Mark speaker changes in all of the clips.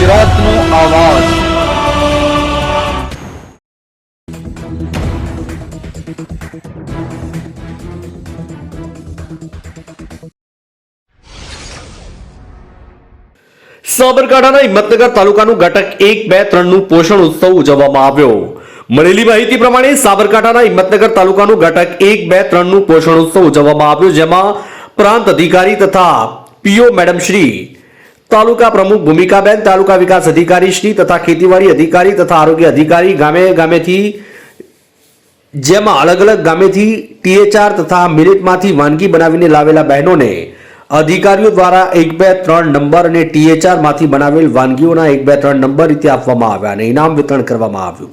Speaker 1: ગુજરાતનો આવાજ। સાબરકાંઠાના હિંમતનગર તાલુકાનું ઘટક 1, 2, 3 નું પોષણ ઉત્સવ ઉજવવામાં આવ્યો। મળેલી માહિતી પ્રમાણે સાબરકાંઠાના હિંમતનગર તાલુકાનું ઘટક 1, 2, 3 નું પોષણ ઉત્સવ ઉજવવામાં આવ્યો, જેમાં પ્રાંત અધિકારી તથા પીઓ મેડમ શ્રી, તાલુકા પ્રમુખ ભૂમિકાબેન, તાલુકા વિકાસ અધિકારી શ્રી તથા ખેતીવાડી અધિકારી તથા આરોગ્ય અધિકારી ગામેથી જેમાં અલગ અલગ ગામેથી THR તથા મિલેટમાંથી વાનગી બનાવીને લાવેલા બહેનોને અધિકારીઓ દ્વારા 1, 2, 3 નંબર અને THR માંથી બનાવેલ વાનગીઓના 1, 2, 3 નંબર રીતે આપવામાં આવ્યા અને ઇનામ વિતરણ કરવામાં આવ્યું।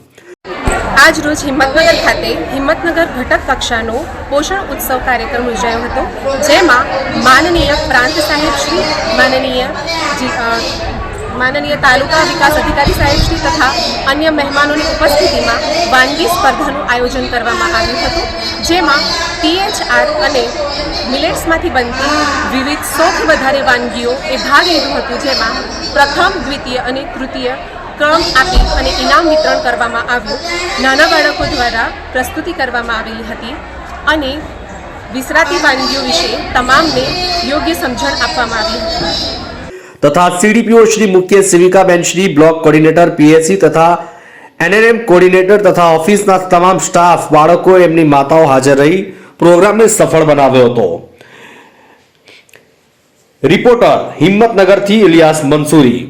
Speaker 2: આજ રોજ હિંમતનગર ખાતે હિંમતનગર ઘટક કક્ષાનો પોષણ ઉત્સવ કાર્યક્રમ યોજાયો હતો, જેમાં માનનીય પ્રાંત સાહેબ શ્રી, માનનીય તાલુકા વિકાસ અધિકારી સાહેબ શ્રી તથા અન્ય મહેમાનોની ઉપસ્થિતિમાં વાનગી સ્પર્ધાનું આયોજન કરવામાં આવ્યું હતું, જેમાં THR અને મિલેટ્સમાંથી બનતી વિવિધ 100થી વધારે વાનગીઓએ ભાગ લીધું હતું, જેમાં પ્રથમ, દ્વિતીય અને તૃતીય ક્રમ આપી અને ઇનામ વિતરણ કરવામાં આવ્યું। નાના બાળકો દ્વારા પ્રસ્તુતિ કરવામાં આવેલી હતી અને વિસરાતી વાનગીઓ વિશે તમામને યોગ્ય સમજણ આપવામાં આવી હતી
Speaker 1: તથા CDPO શ્રી, મુખ્ય સેવિકાબેન શ્રી, બ્લોક કોર્ડિનેટર PSC તથા NNM કોર્ડિનેટર તથા ઓફિસના તમામ સ્ટાફ, બાળકો, એમની માતાઓ હાજર રહી પ્રોગ્રામને સફળ બનાવ્યો હતો। રિપોર્ટર હિંમતનગરથી ઇલિયાસ મંસૂરી।